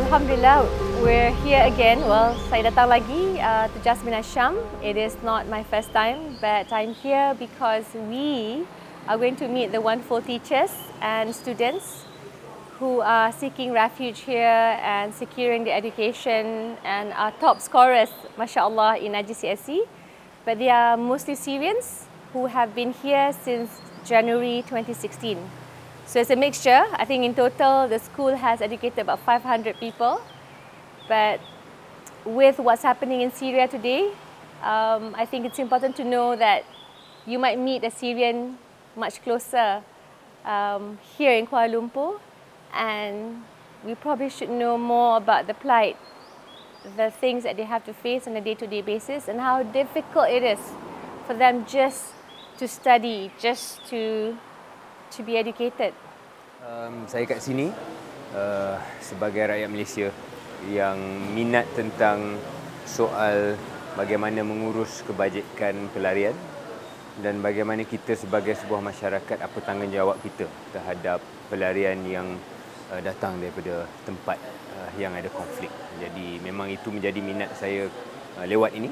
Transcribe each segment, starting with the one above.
Alhamdulillah, we're here again. Well, saya datang lagi to Jasmine Asham. It is not my first time, but I'm here because we are going to meet the wonderful teachers and students who are seeking refuge here and securing their education and are top scorers, mashallah, in IGCSE. But they are mostly Syrians who have been here since January 2016. So it's a mixture. I think in total the school has educated about 500 people. But with what's happening in Syria today, I think it's important to know that you might meet a Syrian much closer here in Kuala Lumpur, and we probably should know more about the plight, the things that they have to face on a day-to-day basis, and how difficult it is for them just to study, just to be educated. Saya kat sini sebagai rakyat Malaysia yang minat tentang soal bagaimana mengurus kebajikan pelarian dan bagaimana kita sebagai sebuah masyarakat, apa tanggungjawab kita terhadap pelarian yang datang daripada tempat yang ada konflik. Jadi memang itu menjadi minat saya lewat ini,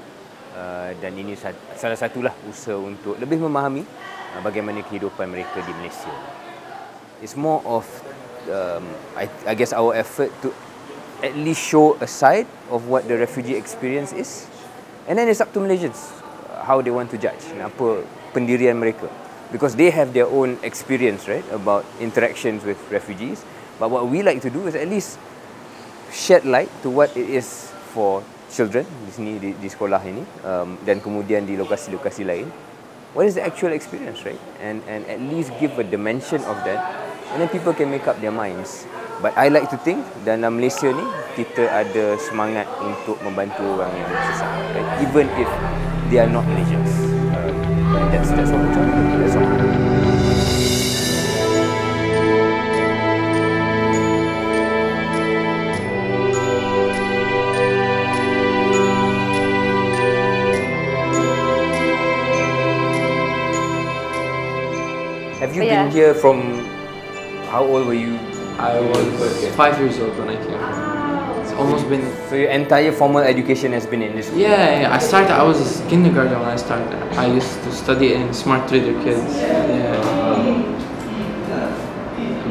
dan ini salah satulah usaha untuk lebih memahami bagaimana kehidupan mereka di Malaysia. It's more of I guess our effort to at least show a side of what the refugee experience is, and then it's up to Malaysians how they want to judge apa pendirian mereka, because they have their own experience, right, about interactions with refugees. But what we like to do is at least shed light to what it is for children di sini, di sekolah ini, dan kemudian di lokasi-lokasi lain. What is the actual experience, right? And at least give a dimension of that, and then people can make up their minds. But I like to think dalam Malaysia ni kita ada semangat untuk membantu orang yang susah, right? Even if they are not Malaysians. And that's what we're trying to do. That's all. Have you been here from, how old were you? I was 5 years old when I came. It's almost been... So your entire formal education has been in this school? Yeah, I was kindergarten when I started. I used to study in Smart Reader Kids. Yeah.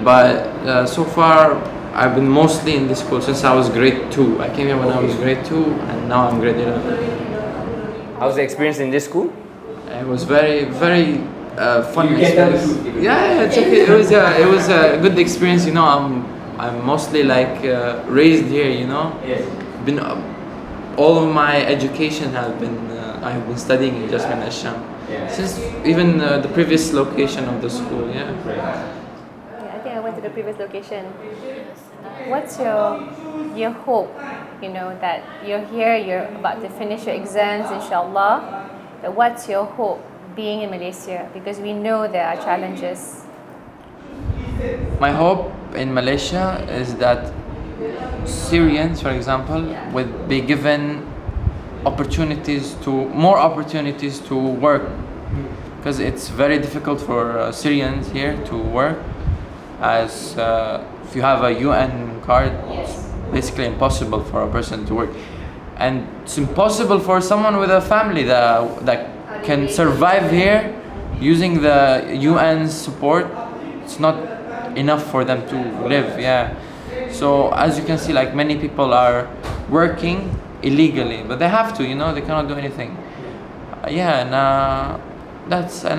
But so far, I've been mostly in this school since I was grade 2. I came here when I was grade 2, and now I'm grade 11. How's the experience in this school? It was very, very fun experience. Yeah, it's okay. It was a good experience. You know, I'm mostly like raised here. You know, been all of my education has been I have been studying in Jasmine Asham since even the previous location of the school. Yeah. I think I went to the previous location. What's your hope? You know that you're here, you're about to finish your exams, inshallah. But what's your hope being in Malaysia? Because we know there are challenges. My hope in Malaysia is that Syrians, for example, would be given more opportunities to work, because it's very difficult for Syrians here to work, as if you have a UN card, it's basically impossible for a person to work, and it's impossible for someone with a family that can survive here using the UN's support. It's not enough for them to live. Yeah, so as you can see, like, many people are working illegally, but they have to, you know, they cannot do anything. Yeah, and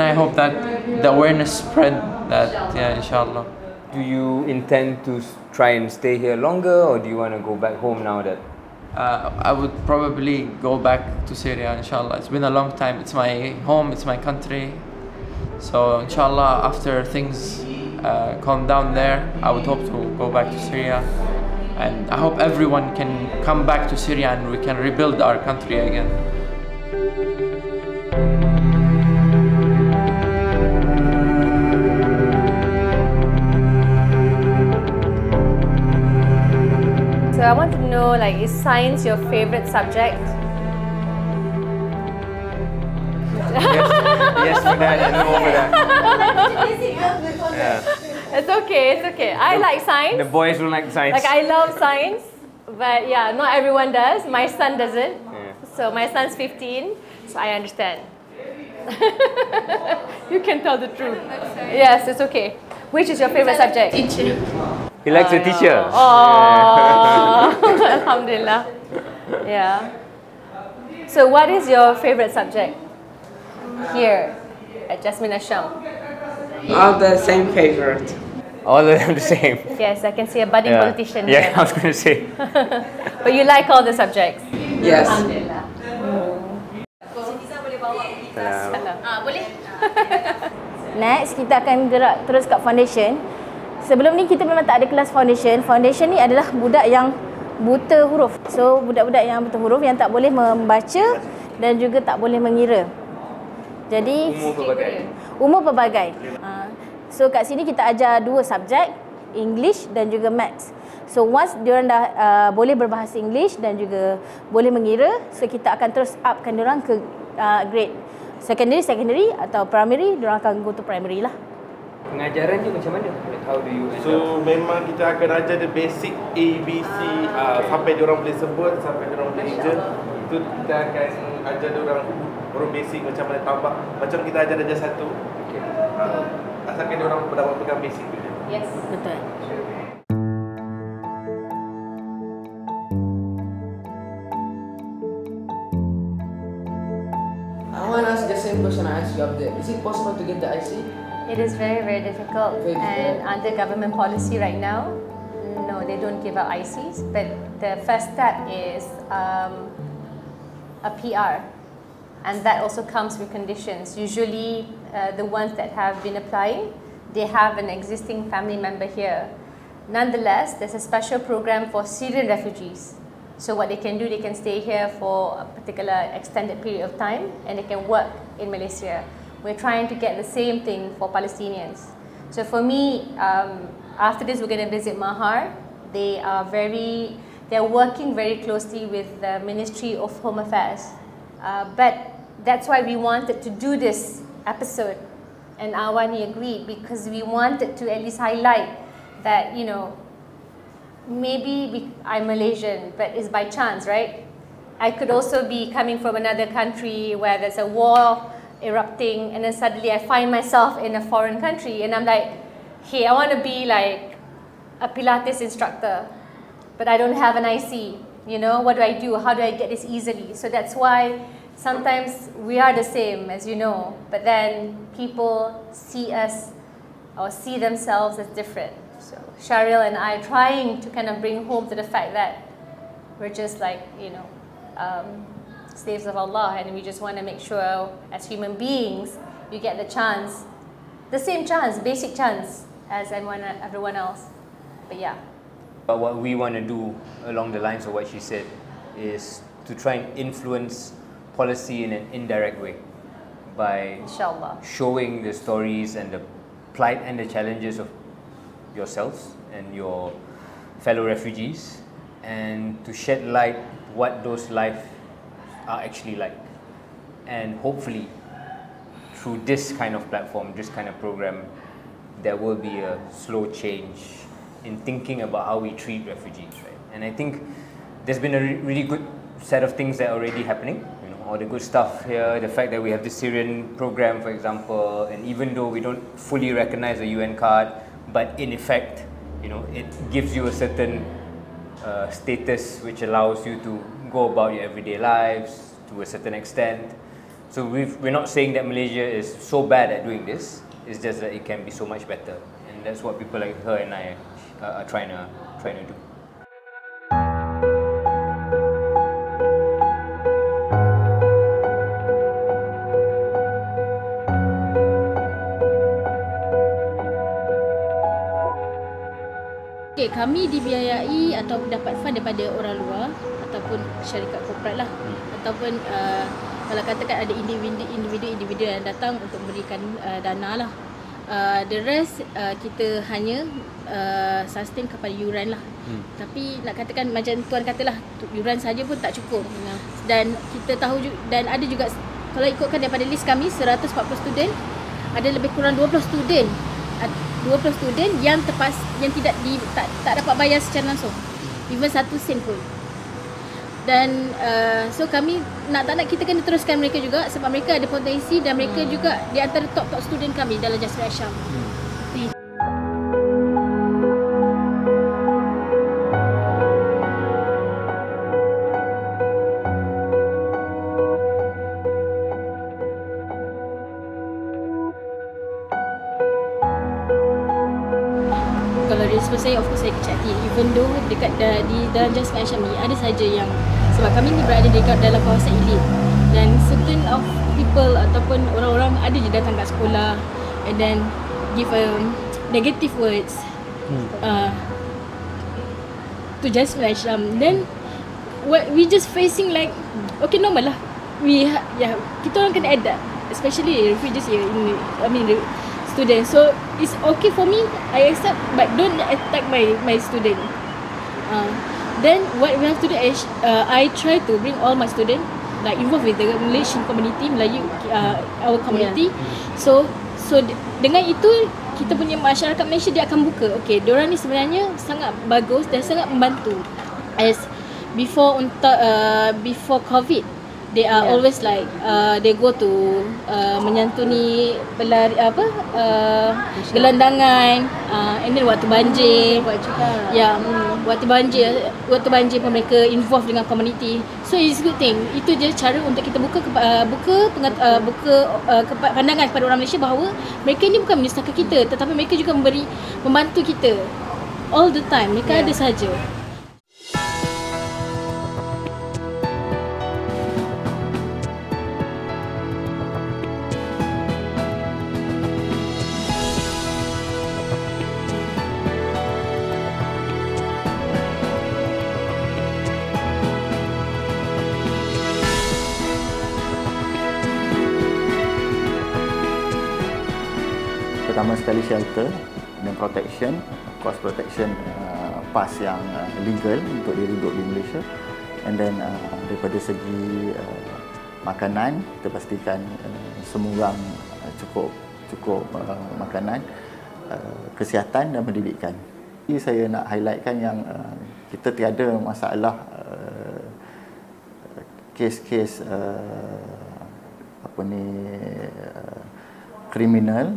I hope that the awareness spread that. Yeah, inshallah. Do you intend to try and stay here longer, or do you want to go back home now that I would probably go back to Syria, inshallah. It's been a long time. It's my home, it's my country. So inshallah, after things calm down there, I would hope to go back to Syria. And I hope everyone can come back to Syria and we can rebuild our country again. So I want to know, like, is science your favorite subject? Yes for that and no for that. Yeah. It's okay. I like science. The boys will like science. Like, I love science, but yeah, not everyone does. My son doesn't. Yeah. So my son's 15, so I understand. You can tell the truth. Yes, it's okay. Which is your favorite subject? Teacher. He likes the teacher. Oh, alhamdulillah. Yeah. So what is your favorite subject here at Jasmine Asham? All the same favorite. All of them the same. Yes, I can see a budding politician Yeah, here. I was going to say. But you like all the subjects? Yes. Alhamdulillah. Boleh. Next, kita akan gerak terus kat foundation. Sebelum ni kita memang tak ada kelas foundation. Foundation ni adalah budak yang buta huruf. So, budak-budak yang buta huruf yang tak boleh membaca dan juga tak boleh mengira. Jadi, umur pelbagai. So, kat sini kita ajar 2 subjek, English dan juga Maths. So, once diorang dah boleh berbahasa English dan juga boleh mengira, so kita akan terus upkan diorang ke grade secondary atau primary, diorang akan go to primary lah. Pengajarannya macam mana? Like how do you end So memang kita akan ajar the basic A, B, C sampai diorang boleh sebut, sampai diorang boleh hijau. Itu kita akan ajar diorang basic macam mana tambah. Macam kita ajar darjah 1. Okay. Asalkan diorang dapat pegang basic tu. Yes, betul. I want to ask the same question I asked you up there. Is it possible to get the IC? It is very, very difficult. And under government policy right now, no, they don't give out ICs. But the first step is a PR. And that also comes with conditions. Usually, the ones that have been applying, they have an existing family member here. Nonetheless, there's a special program for Syrian refugees. So what they can do, they can stay here for a particular extended period of time and they can work in Malaysia. We're trying to get the same thing for Palestinians. So for me, after this we're going to visit Mahar. They're working very closely with the Ministry of Home Affairs. But that's why we wanted to do this episode, and AWANI agreed, because we wanted to at least highlight that, you know, maybe I'm Malaysian, but it's by chance, right? I could also be coming from another country where there's a war erupting, and then suddenly I find myself in a foreign country, and I'm like, hey, I want to be like a Pilates instructor, but I don't have an IC. You know, what do I do? How do I get this easily? So that's why sometimes we are the same, as you know, but then people see us or see themselves as different. So Shahril and I trying to kind of bring home to the fact that we're just like, you know, slaves of Allah, and we just want to make sure as human beings you get the chance, the same chance, basic chance as everyone else. But yeah. But what we want to do along the lines of what she said is to try and influence policy in an indirect way by Inshallah. showing the stories and the plight and the challenges of yourselves and your fellow refugees, and to shed light what those lives are actually like. And hopefully through this kind of platform, this kind of program, there will be a slow change in thinking about how we treat refugees, right? And I think there's been a really good set of things that are already happening. You know, all the good stuff here, the fact that we have the Syrian program, for example, and even though we don't fully recognize the UN card, but in effect, you know, it gives you a certain status which allows you to go about your everyday lives to a certain extent. So we're not saying that Malaysia is so bad at doing this. It's just that it can be so much better, and that's what people like her and I are trying to do. Okey, kami dibiayai atau dapat fund daripada orang luar ataupun syarikat korporat lah. Ataupun kalau katakan ada individu yang datang untuk memberikan dana lah. The rest kita hanya sustain kepada yuran lah. Tapi nak katakan macam tuan katalah, yuran saja pun tak cukup. Dan kita tahu dan ada juga, kalau ikutkan daripada list kami 140 student, ada lebih kurang 20 student yang tak dapat bayar secara langsung, even 1 sen pun. Dan so kami tak nak kita kena teruskan mereka juga, sebab mereka ada potensi dan mereka juga di antara top student kami dalam Jasmine Syam. Kalau respon saya, of course saya kecil hati. Even though dekat di dalam Jasmine Syam ni ada saja yang, sebab kami ni berada dekat dalam kawasan elit, dan certain of people ataupun orang-orang ada je datang kat sekolah and then give negative words to Jasmine Syam. Then we just facing like, okay, normal lah. Kita orang kena adapt, especially refugees here, students. So it's okay for me, I accept, but don't attack my student. Then what we have to do is I try to bring all my students like involved with the Malaysian community, Melayu, our community. So dengan itu kita punya masyarakat Malaysia dia akan buka. Okay, diorang ni sebenarnya sangat bagus dan sangat membantu. As before COVID, they are always like they go to menyantuni gelandangan, and then waktu banjir, waktu banjir pun mereka involve dengan community. So it's good thing. Itu je cara untuk kita buka pandangan kepada orang Malaysia bahawa mereka ni bukan menyusahkan kita, tetapi mereka juga membantu kita all the time. Mereka ada sahaja. Pertama sekali shelter dan protection, cost protection pass yang legal untuk dia duduk di Malaysia. And then daripada segi makanan, kita pastikan semua orang cukup makanan, kesihatan dan pendidikan. Jadi saya nak highlightkan yang kita tiada masalah kes-kes kriminal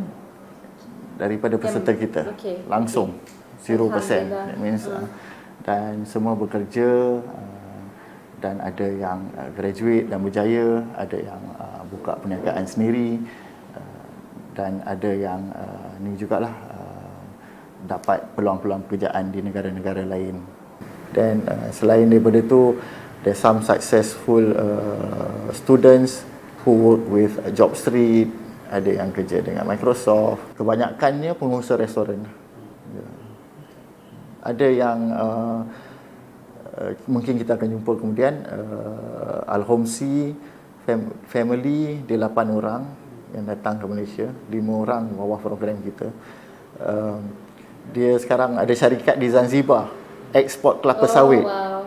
daripada peserta kita, langsung 0%. That means dan semua bekerja, dan ada yang graduate dan berjaya, ada yang buka perniagaan sendiri, dan ada yang ni jugalah dapat peluang-peluang pekerjaan di negara-negara lain. Dan selain daripada tu, there's some successful students who work with Jobstreet, ada yang kerja dengan Microsoft. Kebanyakannya pengusaha restoran. Ada yang mungkin kita akan jumpa kemudian, Al-Homsi family, dia 8 orang yang datang ke Malaysia, 5 orang bawah program kita. Dia sekarang ada syarikat di Zanzibar, ekspor kelapa sawit. Wow.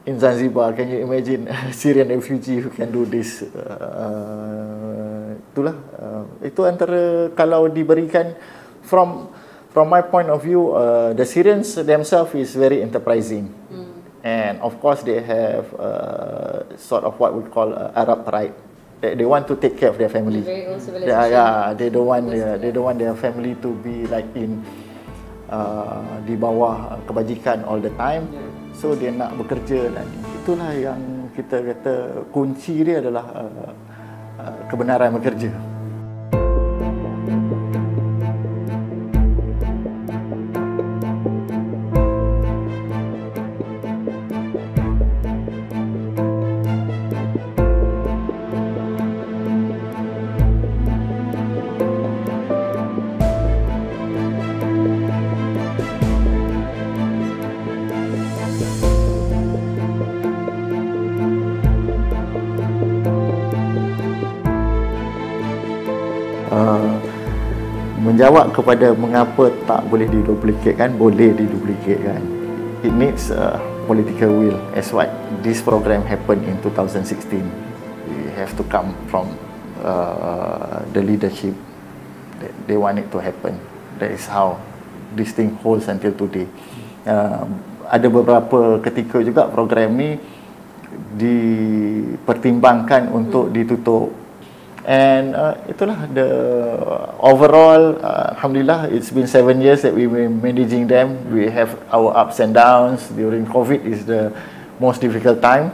In Zanzibar, can you imagine Syrian refugee who can do this? Itulah, itu antara, kalau diberikan from my point of view, the Syrians themselves is very enterprising, and of course they have sort of what we call Arab pride. They want to take care of their family. Very old civilization. They don't want their family to be like di bawah kebajikan all the time. So dia nak bekerja, dan itulah yang kita kata kunci dia adalah kebenaran bekerja. menjawab kepada mengapa tak boleh diduplikatkan, boleh diduplikatkan. It needs political will, as what this program happened in 2016. We have to come from the leadership. They want it to happen. That is how this thing holds until today. Ada beberapa ketika juga program ni dipertimbangkan untuk ditutup. And itulah the overall, alhamdulillah, it's been 7 years that we were managing them. We have our ups and downs. During COVID is the most difficult time.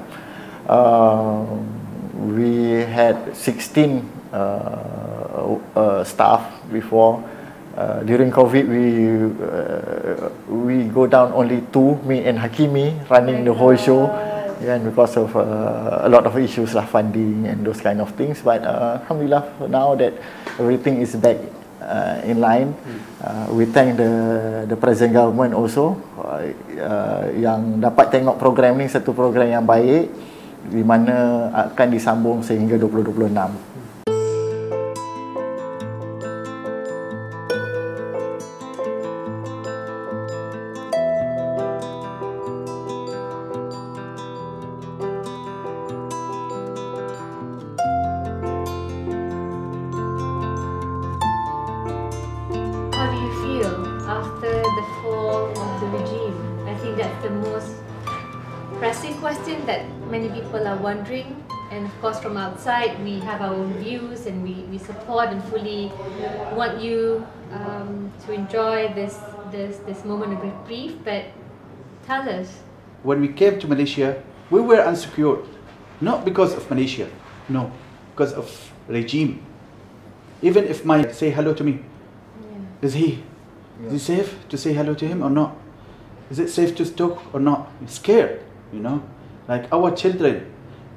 We had 16 staff before. During COVID, we go down only 2, me and Hakimi, running the whole show. And because of a lot of issues lah, funding and those kind of things, but alhamdulillah now that everything is back in line, we thank the present government also yang dapat tengok program ni satu program yang baik di mana akan disambung sehingga 2026. After the fall of the regime? I think that's the most pressing question that many people are wondering, and of course from outside we have our own views and we support and fully want you to enjoy this moment of reprieve, but tell us. When we came to Malaysia, we were insecure, not because of Malaysia, no, because of regime. Even if my say hello to me, is he safe to say hello to him or not? Is it safe to talk or not? I'm scared, you know. Like our children,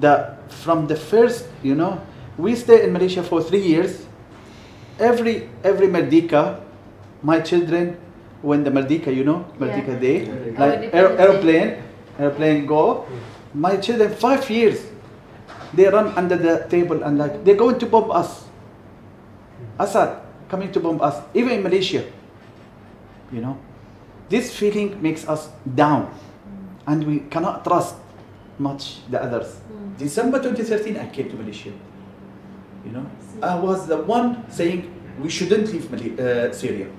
that from the first, you know, we stay in Malaysia for 3 years. Every Merdeka, my children, when the Merdeka, you know, Merdeka Day, like airplane go. My children 5 years, they run under the table and like they're going to bomb us. Assad coming to bomb us, even in Malaysia. You know, this feeling makes us down, and we cannot trust much the others. December 2013, I came to Malaysia. You know, I was the one saying we shouldn't leave Syria.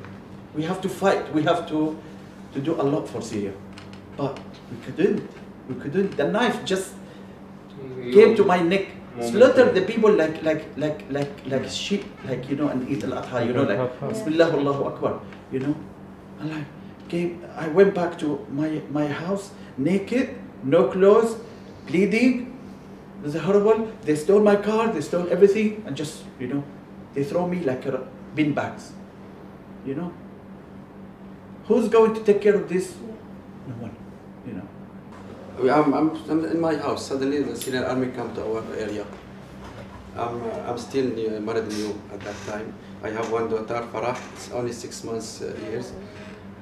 We have to fight. We have to do a lot for Syria, but we couldn't. We couldn't. The knife just came to my neck, slaughtered the people like sheep, like, you know, and eat al-adha, you know, like Bismillah Allahu Akbar, you know. And I went back to my house naked, no clothes, bleeding. It was horrible. They stole my car, they stole everything, and just, you know, they throw me like bin bags. You know, who's going to take care of this? No one. You know. I'm in my house. Suddenly, the Syrian army come to our area. I'm still married new at that time. I have one daughter, Farah. It's only 6 months years.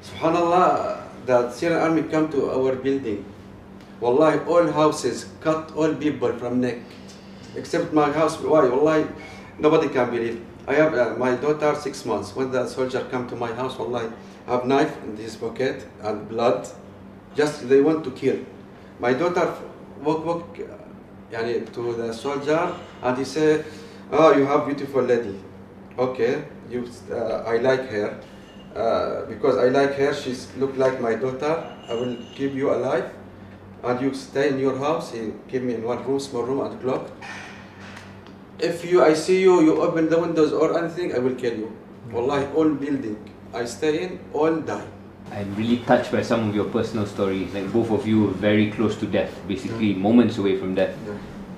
Subhanallah, the Syrian army come to our building. Wallahi, all houses cut all people from neck, except my house. Why? Wallahi, nobody can believe. I have my daughter 6 months. When the soldier come to my house, wallahi, I have knife in his pocket and blood. Just they want to kill. My daughter walk to the soldier and he said, "Oh, you have beautiful lady. Okay, I like her. Because I like her, she look like my daughter. I will keep you alive, and you stay in your house." He give me in one room, small room, and clock. If I see you open the windows or anything, I will kill you. Wallahi, all building I stay in, all die. I'm really touched by some of your personal stories. Like both of you were very close to death, basically moments away from death.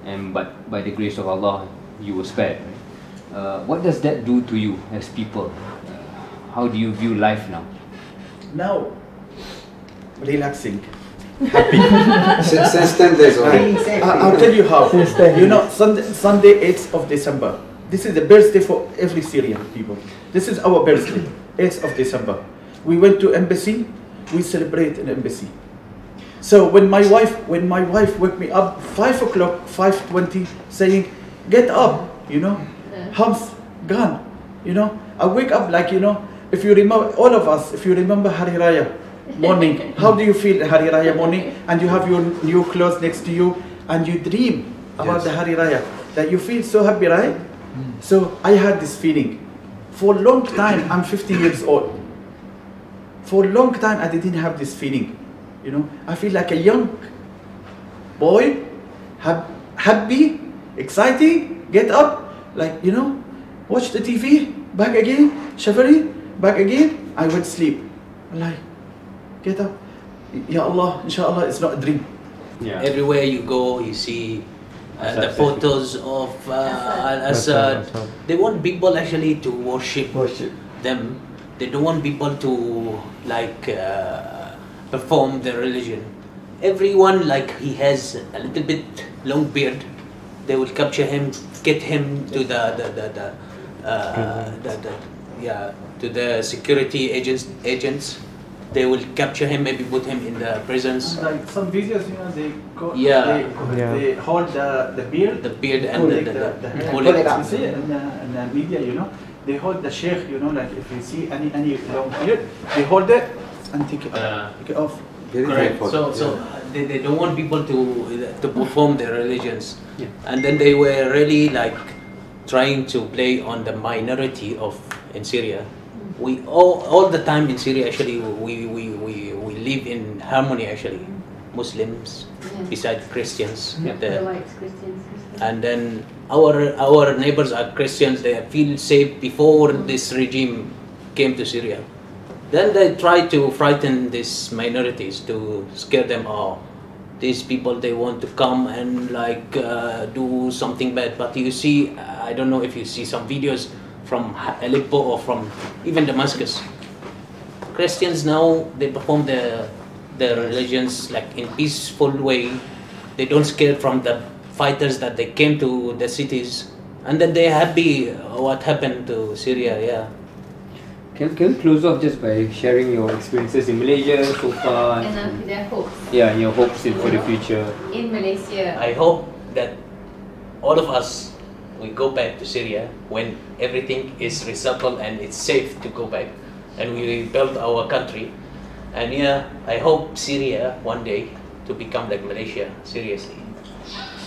But by the grace of Allah, you were spared. Right? What does that do to you as people? How do you view life now? Now, relaxing, happy. Since 10 days already. I'll tell you how. You know, Sunday 8th of December. This is the birthday for every Syrian people. This is our birthday, 8th of December. We went to embassy. We celebrate in embassy. So when my wife woke me up 5 o'clock, 5:20, saying, "Get up," you know, Ham's gone. You know, I wake up like, you know, if you remember, all of us, if you remember Hari Raya morning, how do you feel Hari Raya morning? And you have your new clothes next to you and you dream about the Hari Raya. That you feel so happy, right? So I had this feeling. For a long time, I'm 50 years old. For a long time, I didn't have this feeling. You know, I feel like a young boy, happy, exciting, get up, like, you know, watch the TV, back again, shivering, back again, I would sleep. Like, get up. Ya Allah, inshallah, it's not a dream. Yeah. Everywhere you go, you see the photos of Assad. They want people actually to worship them. They don't want people to like perform their religion. Everyone, like, he has a little bit long beard, they will capture him, get him to to the security agents. They will capture him, maybe put him in the prisons. Like some videos, you know, they hold the beard. The beard and you see it in the media, you know, they hold the sheikh, you know, like if you see any long beard, they hold it and take it off. Correct. So they don't want people to perform their religions, and then they were really like trying to play on the minority in Syria. We all the time in Syria actually we live in harmony actually. Muslims beside Christians, and then our neighbors are Christians. They feel safe before this regime came to Syria. Then they try to frighten these minorities to scare them. Oh, these people, they want to come and like do something bad. But you see, I don't know if you see some videos from Aleppo or from even Damascus. Christians now, they perform their religions like in peaceful way. They don't scare from the fighters that they came to the cities, and then they're happy what happened to Syria. Yeah. Can we close off just by sharing your experiences in Malaysia so far? And their hopes. Yeah, your hopes for the future. In Malaysia. I hope that all of us, we go back to Syria when everything is resettled and it's safe to go back, and we rebuild our country. And yeah, I hope Syria one day to become like Malaysia. Seriously,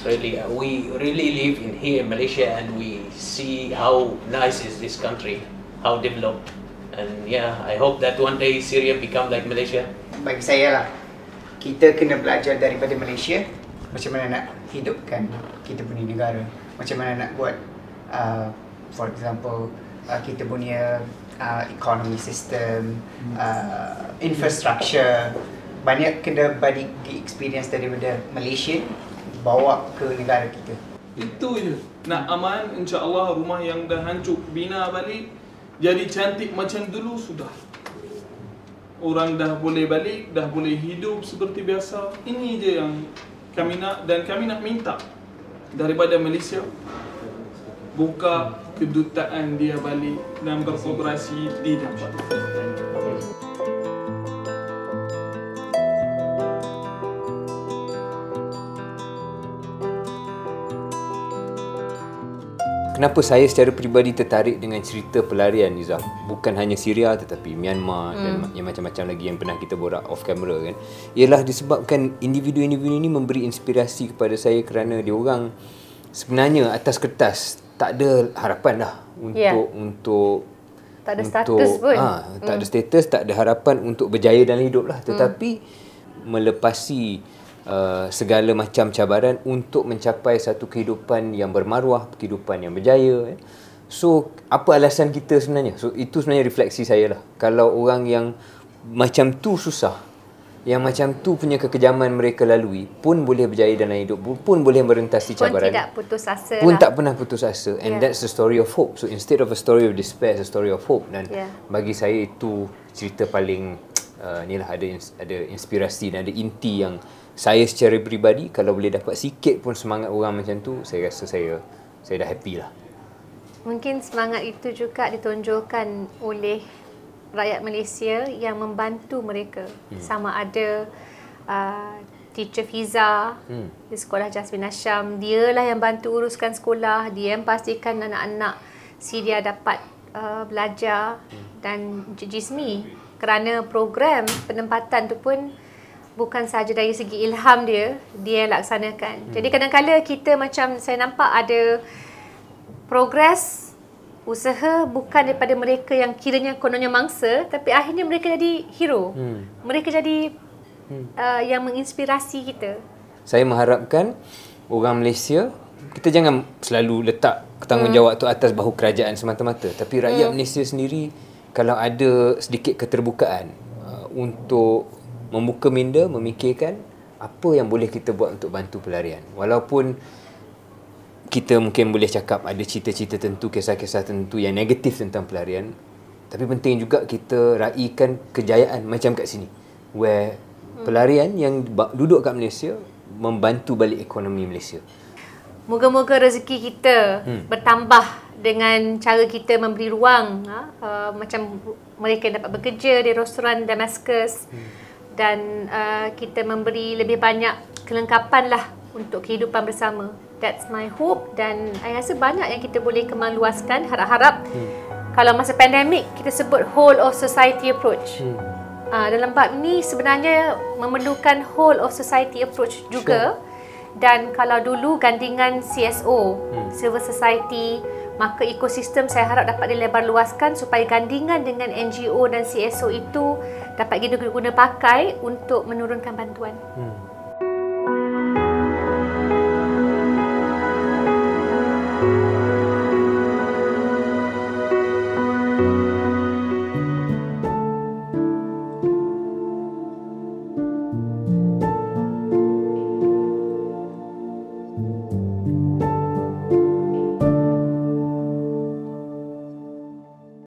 really, we really live here in Malaysia, and we see how nice is this country, how developed. And yeah, I hope that one day Syria become like Malaysia. Bagi saya lah, kita kena belajar daripada Malaysia macam mana nak hidupkan kita punya negara, macam mana nak buat for example kita punya economy system, infrastructure. Banyak kena balik experience daripada Malaysia bawa ke negara kita. Itu je. Nak aman, insya-Allah rumah yang dah hancur bina balik jadi cantik macam dulu sudah. Orang dah boleh balik, dah boleh hidup seperti biasa. Ini je yang kami nak, dan kami nak minta daripada Malaysia buka kedutaan dia balik dan berkooperasi di tempat. Kenapa saya secara peribadi tertarik dengan cerita pelarian, Izzah? Bukan hanya Syria tetapi Myanmar dan yang macam-macam lagi yang pernah kita borak off camera kan. Ialah disebabkan individu-individu ini memberi inspirasi kepada saya kerana diorang sebenarnya atas kertas tak ada harapan dah untuk tak ada status pun. Tak ada status, tak ada harapan untuk berjaya dalam hidup lah. Tetapi melepasi segala macam cabaran untuk mencapai satu kehidupan yang bermaruah, kehidupan yang berjaya. So, apa alasan kita sebenarnya? So, itu sebenarnya refleksi saya lah. Kalau orang yang macam tu susah, yang macam tu punya kekejaman mereka lalui, pun boleh berjaya dalam hidup, pun boleh merentasi cabaran. Pun tidak putus asa pun lah. tak pernah putus asa. And that's the story of hope. So, instead of a story of despair, it's a story of hope. Dan bagi saya itu cerita paling inilah ada inspirasi dan ada inti yang saya secara peribadi kalau boleh dapat sikit pun semangat orang macam tu, saya rasa saya dah happy lah. Mungkin semangat itu juga ditonjolkan oleh rakyat Malaysia yang membantu mereka. Sama ada teacher Fiza di sekolah Jasmine Asham, dialah yang bantu uruskan sekolah, dia yang pastikan anak-anak Syria dapat belajar dan jismi, kerana program penempatan tu pun bukan sahaja dari segi ilham dia laksanakan. Jadi kadang-kadang kita macam saya nampak ada progres usaha bukan daripada mereka yang kiranya kononnya mangsa, tapi akhirnya mereka jadi hero. Mereka jadi yang menginspirasi kita. Saya mengharapkan orang Malaysia, kita jangan selalu letak tanggungjawab tu atas bahu kerajaan semata-mata, tapi rakyat Malaysia sendiri kalau ada sedikit keterbukaan untuk membuka minda, memikirkan apa yang boleh kita buat untuk bantu pelarian. Walaupun kita mungkin boleh cakap ada cerita-cerita tentu, kisah-kisah tentu yang negatif tentang pelarian, tapi penting juga kita raikan kejayaan macam kat sini, where pelarian yang duduk kat Malaysia membantu balik ekonomi Malaysia. Moga-moga rezeki kita bertambah dengan cara kita memberi ruang, macam mereka dapat bekerja di restoran Damascus, dan kita memberi lebih banyak kelengkapan lah untuk kehidupan bersama. That's my hope, dan saya rasa banyak yang kita boleh kemaluaskan. Harap-harap kalau masa pandemik kita sebut whole of society approach. Dalam bab ni sebenarnya memerlukan whole of society approach juga. Dan kalau dulu gandingan CSO, civil society, maka ekosistem saya harap dapat dilebar luaskan supaya gandingan dengan NGO dan CSO itu dapat kita guna pakai untuk menurunkan bantuan.